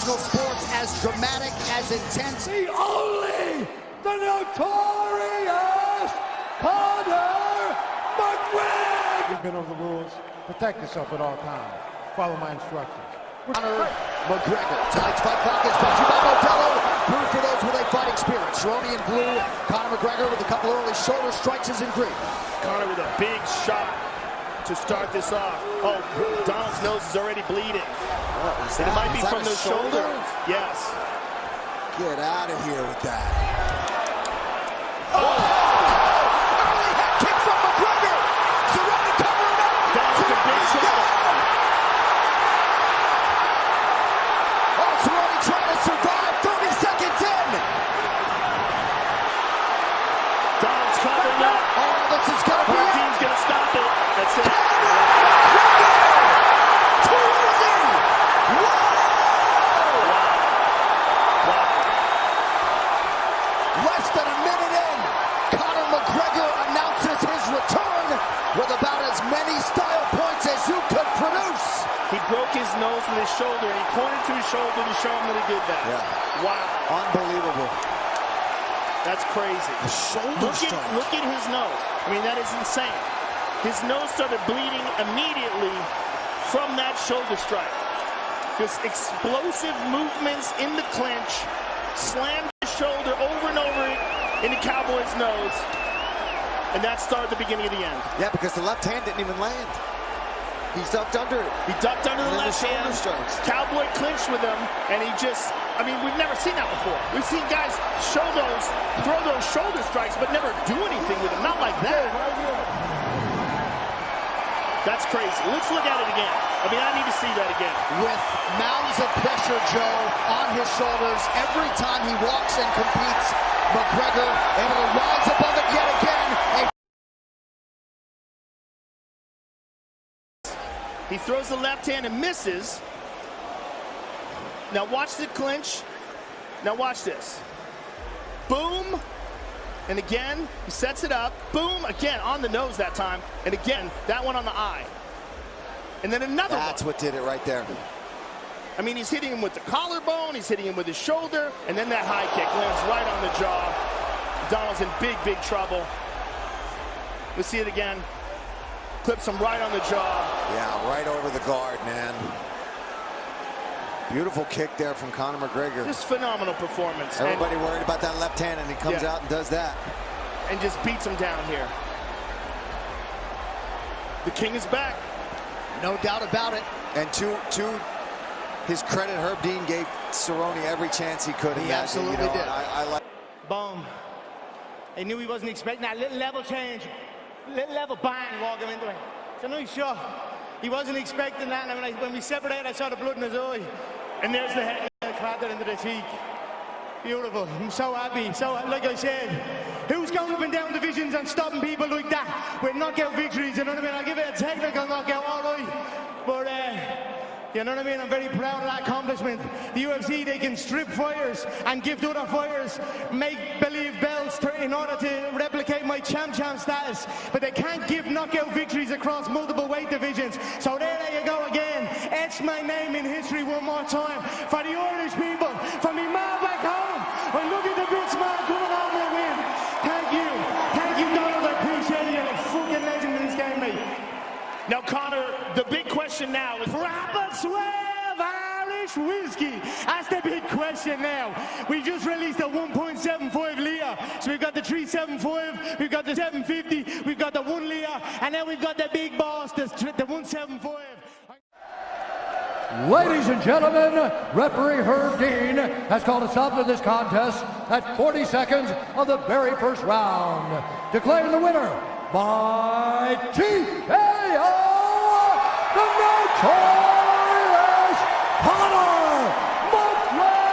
professional sports, as dramatic, as intense. The notorious Conor Mcgregor! You've been over the rules. Protect yourself at all times. Follow my instructions. Conor McGregor. Tonight's fight clock is brought to you by Modelo. Brew for those with a fighting spirit. Cerrone in blue. Conor McGregor with a couple early shoulder strikes is in green. Conor with a big shot to start this off. Oh, Donald's nose is already bleeding. And it might be from the shoulder. Yes. Get out of here with that. Oh! Early head kick from McGregor. Cerrone covering up. That's a big shot. Oh, Cerrone trying to survive. 30 seconds in. Donald's covering up. Oh, this is going to be it. Team's going to stop it. That's it. Less than a minute in, Conor McGregor announces his return with about as many style points as you could produce. He broke his nose with his shoulder, and he pointed to his shoulder to show him that he did that. Yeah. Wow. Unbelievable. That's crazy. The shoulder strike. Look at his nose. I mean, that is insane. His nose started bleeding immediately from that shoulder strike. Just explosive movements in the clinch, slammed his shoulder over and over into Cowboy's nose, and that started the beginning of the end. Yeah, because the left hand didn't even land. He ducked under it. He ducked under the left hand. Strikes. Cowboy clinched with him, and he just, I mean, we've never seen that before. We've seen guys throw those shoulder strikes, but never do anything with them. Not like that. That's crazy. Let's look at it again. I mean, I need to see that again. With Mounds of pressure, Joe, on his shoulders every time he walks and competes. McGregor able to rise above it yet again. He throws the left hand and misses. Now watch the clinch. Now watch this. Boom. And again, he sets it up. Boom, again, on the nose that time. And again, that one on the eye. And then another one. That's what did it right there. I mean, he's hitting him with the collarbone. He's hitting him with his shoulder. And then that high kick lands right on the jaw. Donald's in big, big trouble. Let's see it again. Clips him right on the jaw. Yeah, right over the guard, man. Beautiful kick there from Conor McGregor. Just phenomenal performance. Everybody worried about that left hand, and he comes out and does that. And just beats him down here. The king is back. No doubt about it. And to his credit, Herb Dean gave Cerrone every chance he could. He absolutely did. I like. Boom. I knew he wasn't expecting that little level change. Little level bang walking into it. It's a nice shot. He wasn't expecting that, and when we separated, I saw the blood in his eye. And there's the head clattered into the cheek. Beautiful. I'm so happy. So, like I said, who's going up and down divisions and stopping people like that with knockout victories? You know what I mean? I'll give it a technical knockout, all right. But, you know what I mean? I'm very proud of that accomplishment. The UFC, they can strip fighters and give to other fighters make-believe belts in order to replicate my champ status. But they can't give knockout victories across multiple weight divisions. So there you go again. Etch my name in history one more time. For the Irish people, for me man back home. And look at the big smile coming on my win. Thank you. Thank you, Donald. I appreciate it. You're a fucking legend in this game, mate. Now, Conor, the big question now is... Rapid 12 Irish whiskey. That's the big question now. We just released a 1.75 litre. So we've got the 375, we've got the 750, we've got the 1 litre, and then we've got the big boss, the 175. Ladies and gentlemen, referee Herb Dean has called a stop to this contest at 40 seconds of the very first round, declaring the winner by TKO, the notorious Conor McGregor.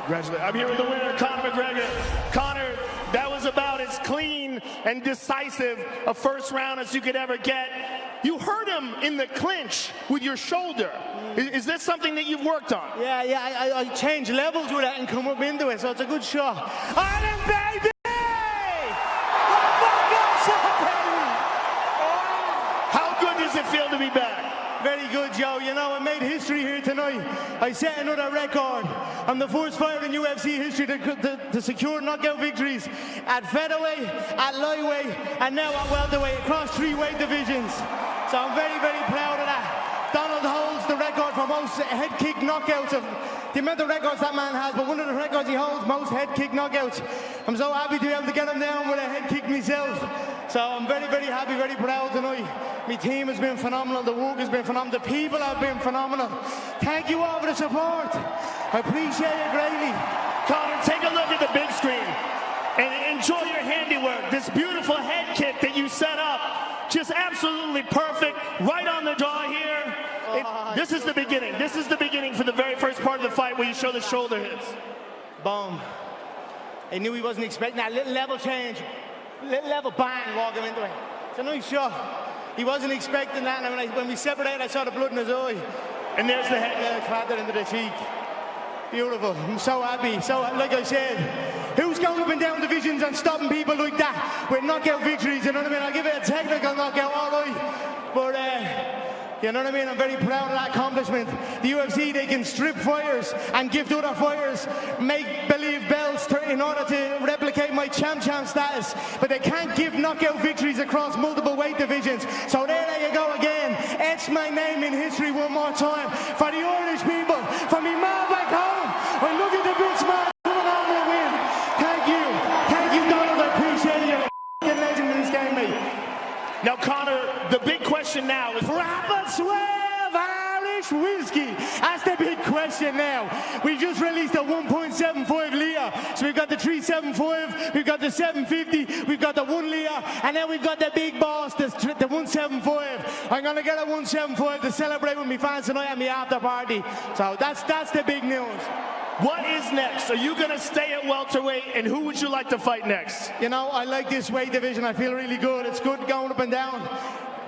Congratulations. I'm here with the winner, Conor McGregor. Conor, that was about as clean and decisive a first round as you could ever get. You hurt him in the clinch with your shoulder. Is this something that you've worked on? Yeah, I changed levels with that and come up into it, so it's a good shot. Ireland, baby! very good, Joe. You know, I made history here tonight. I set another record. I'm the first fighter in UFC history to secure knockout victories at featherweight, at lightweight, and now at welterweight, across 3 weight divisions. So I'm very, very proud of that. Donald holds the record for most head kick knockouts of the amount of records that man has, but one of the records he holds, most head kick knockouts. I'm so happy to be able to get him down with a head kick myself. So I'm very, very happy, very proud tonight. My team has been phenomenal, the work has been phenomenal, the people have been phenomenal. Thank you all for the support. I appreciate it greatly. Conor, take a look at the big screen and enjoy your handiwork. This beautiful head kick that you set up, just absolutely perfect, right on the jaw here. This is the beginning. This is the beginning for the very first part of the fight where you show the shoulder hits. Boom. I knew he wasn't expecting that little level change, little level bang walking into it. It's a nice shot. He wasn't expecting that, and when we separated, I saw the blood in his eye. And there's the head. Clattered into the cheek. Beautiful. I'm so happy. So, like I said, who's going up and down divisions and stopping people like that with knockout victories? You know what I mean? I'll give it a technical knockout, all right. But, you know what I mean? I'm very proud of that accomplishment. The UFC, they can strip fighters and give to other fighters make-believe belts in order to replicate my champ status. But they can't give knockout victories across multiple weight divisions. So there you go again. Etch my name in history one more time. For the Irish people, for me man back home, I'm looking to beat smart coming on with a win. Thank you. Thank you, Donald. I appreciate it. You're a legend in this game, mate. Now, Conor, the big question now is... Rapid 12 Irish whiskey. That's the big question now. We just released a 1.75 litre. So we've got the 375, we've got the 750, we've got the 1 litre, and then we've got the big boss, the 175. I'm going to get a 175 to celebrate with my fans tonight at my after party. So that's the big news. What is next? Are you going to stay at welterweight, and who would you like to fight next? You know, I like this weight division. I feel really good. It's good going up and down.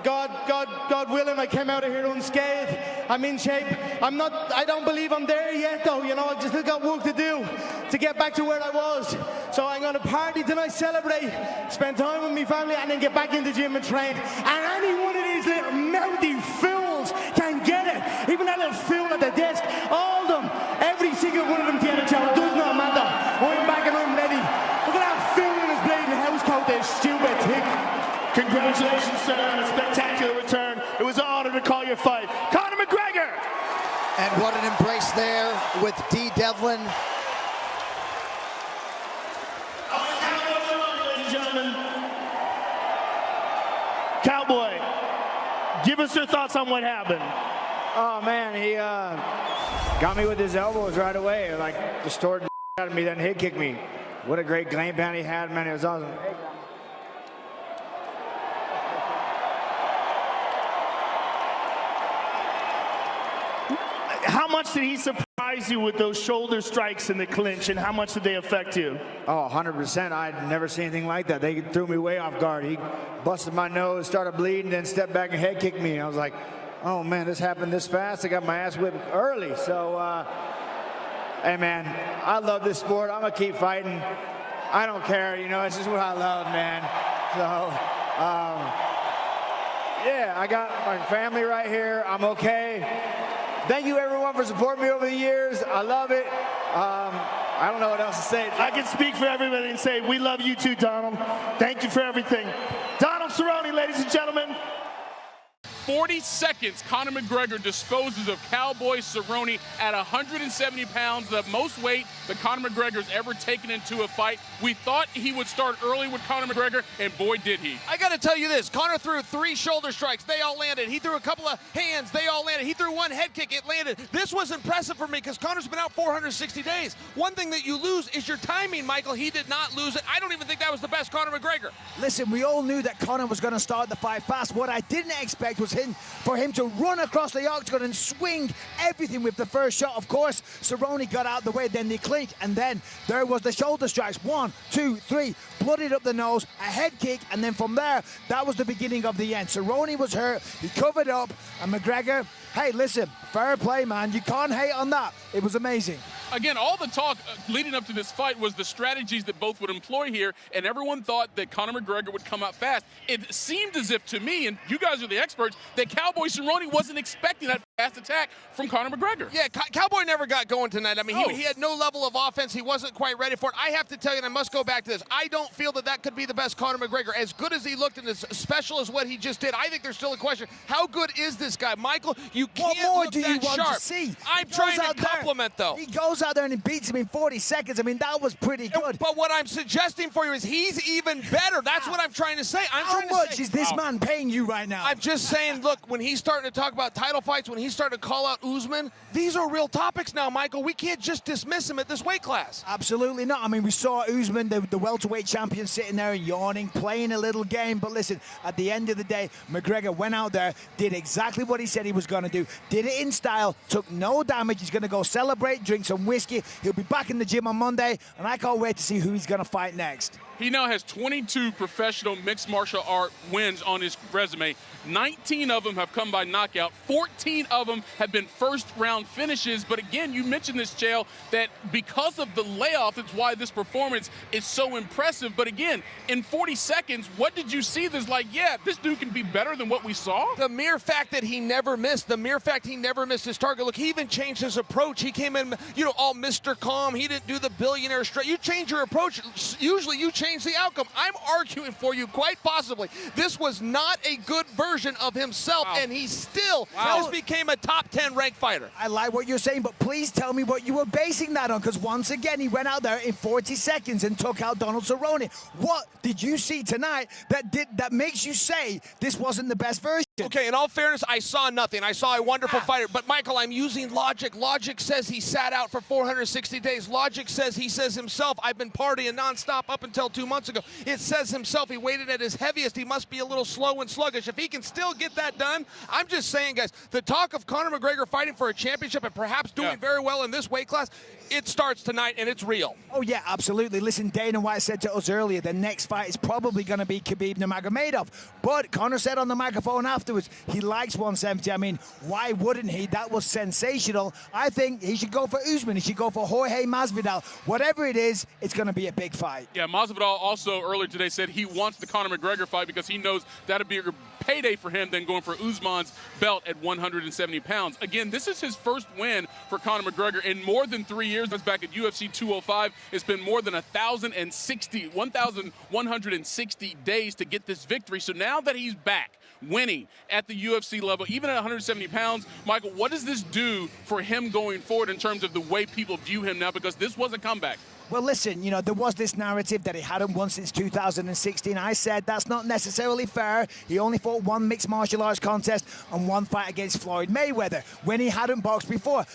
God willing, I came out of here unscathed. I'm in shape. I don't believe I'm there yet, though. You know, I just still got work to do to get back to where I was. So I'm going to party tonight, celebrate, spend time with my family, and then get back in the gym and train. And any one of these little mouthy fools can get it. Even that little fool at the desk, all of them, every single one of them get a job. It does not matter. I'm back and I'm ready. Look at that fool in his bleeding house coat, this stupid tick. Congratulations, sir, on a spectacular return. It was an honor to call your fight. Conor McGregor! And what an embrace there with D. Devlin. Ladies and gentlemen. Cowboy, give us your thoughts on what happened. Oh, man, he got me with his elbows right away, like distorted the out of me, then head kicked me. What a great game plan he had, man. It was awesome. How much did he surprise you with those shoulder strikes in the clinch, and how much did they affect you? Oh, 100%. I'd never seen anything like that. They threw me way off guard. He busted my nose, started bleeding, then stepped back and head kicked me. I was like, oh, man, this happened this fast. I got my ass whipped early. So, hey, man, I love this sport. I'm going to keep fighting. I don't care. You know, it's just what I love, man. So, yeah, I got my family right here. I'm okay. Thank you, everyone, for supporting me over the years. I love it. I don't know what else to say. I can speak for everybody and say we love you too, Donald. Thank you for everything. Donald Cerrone, ladies and gentlemen. 40 seconds, Conor McGregor disposes of Cowboy Cerrone at 170 pounds, the most weight that Conor McGregor's ever taken into a fight. We thought he would start early with Conor McGregor, and boy, did he. I got to tell you this. Conor threw 3 shoulder strikes. They all landed. He threw a couple of hands. They all landed. He threw 1 head kick. It landed. This was impressive for me because Conor's been out 460 days. One thing that you lose is your timing, Michael. He did not lose it. I don't even think that was the best Conor McGregor. Listen, we all knew that Conor was going to start the fight fast. What I didn't expect was for him to run across the octagon and swing everything with the first shot. Of course, Cerrone got out of the way, then the clink, and then there was the shoulder strikes. 1, 2, 3, bloodied up the nose, a head kick, and then from there, that was the beginning of the end. Cerrone was hurt, he covered up, and McGregor, hey, listen, fair play, man. You can't hate on that. It was amazing. Again, all the talk leading up to this fight was the strategies that both would employ here, and everyone thought that Conor McGregor would come out fast. It seemed as if, to me, and you guys are the experts, that Cowboy Cerrone wasn't expecting that fast attack from Conor McGregor. Yeah, Cowboy never got going tonight. I mean, he had no level of offense. He wasn't quite ready for it. I have to tell you, and I must go back to this, I don't feel that could be the best Conor McGregor. As good as he looked and as special as what he just did, I think there's still a question. How good is this guy? Michael, you can't look that sharp. To see? I'm trying to compliment, though. He goes out there and he beats him in 40 seconds. I mean, that was pretty good. But what I'm suggesting for you is he's even better. That's what I'm trying to say. How much is this man paying you right now? I'm just saying, look, when he's starting to talk about title fights, when he's starting to call out Usman, these are real topics now, Michael. We can't just dismiss him at this weight class. Absolutely not. I mean, we saw Usman, the welterweight champion, sitting there yawning, playing a little game. But listen, at the end of the day, McGregor went out there, did exactly what he said he was going to do, did it in style, took no damage. He's going to go celebrate, drink some whiskey. He'll be back in the gym on Monday, and I can't wait to see who he's going to fight next. He now has 22 professional mixed martial art wins on his resume. 19 of them have come by knockout. 14 of them have been first-round finishes. But again, you mentioned this, Chael, that because of the layoff, it's why this performance is so impressive. But again, in 40 seconds, what did you see that's like, yeah, this dude can be better than what we saw? The mere fact that he never missed, his target. Look, he even changed his approach. He came in, all Mr. Calm. He didn't do the billionaire straight. You change your approach, usually you change the outcome. I'm arguing for you, quite possibly, this was not a good version of himself, and he still just became a top 10 ranked fighter. I like what you're saying, but please tell me what you were basing that on, because once again, he went out there in 40 seconds and took out Donald Cerrone. What did you see tonight that makes you say this wasn't the best version? Okay, in all fairness, I saw nothing. I saw a wonderful fighter. But, Michael, I'm using logic. Logic says he sat out for 460 days. Logic says he says himself, I've been partying nonstop up until 2 months ago. It says himself he waited at his heaviest. He must be a little slow and sluggish. If he can still get that done, I'm just saying, guys, the talk of Conor McGregor fighting for a championship and perhaps doing very well in this weight class, it starts tonight, and it's real. Oh, yeah, absolutely. Listen, Dana White said to us earlier, the next fight is probably going to be Khabib Nurmagomedov. But Conor said on the microphone afterwards, he likes 170. I mean, why wouldn't he? That was sensational. I think he should go for Usman. He should go for Jorge Masvidal. Whatever it is, it's going to be a big fight. Yeah, Masvidal also earlier today said he wants the Conor McGregor fight because he knows that'll be a payday for him than going for Usman's belt at 170 pounds. Again, this is his first win for Conor McGregor in more than 3 years. That's back at UFC 205. It's been more than 1,160 days to get this victory. So now that he's back winning at the UFC level, even at 170 pounds, Michael, what does this do for him going forward in terms of the way people view him now? Because this was a comeback. Well, listen, there was this narrative that he hadn't won since 2016. I said that's not necessarily fair. He only fought one mixed martial arts contest and one fight against Floyd Mayweather when he hadn't boxed before.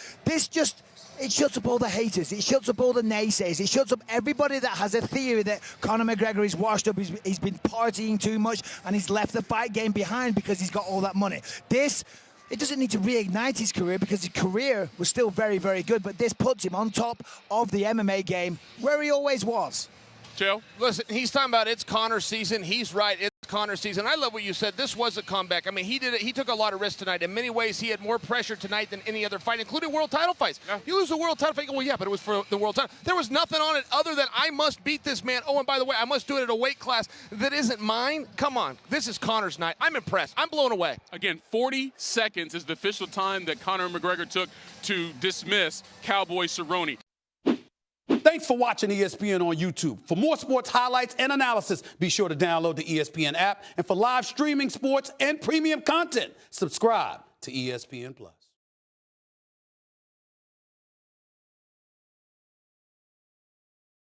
It shuts up all the haters. It shuts up all the naysayers. It shuts up everybody that has a theory that Conor McGregor is washed up, he's been partying too much, and he's left the fight game behind because he's got all that money. It doesn't need to reignite his career because his career was still very, very good, but this puts him on top of the MMA game where he always was. Chael? Listen, he's talking about it's Conor season. He's right. It's Conor season. I love what you said. This was a comeback. I mean, he did it. He took a lot of risks tonight. In many ways, he had more pressure tonight than any other fight, including world title fights. Yeah. You lose a world title fight. Well, yeah, but it was for the world title. There was nothing on it other than I must beat this man. Oh, and by the way, I must do it at a weight class that isn't mine. Come on. This is Conor's night. I'm impressed. I'm blown away. Again, 40 seconds is the official time that Conor McGregor took to dismiss Cowboy Cerrone. Thanks for watching ESPN on YouTube. For more sports highlights and analysis, be sure to download the ESPN app. And for live streaming sports and premium content, subscribe to ESPN+.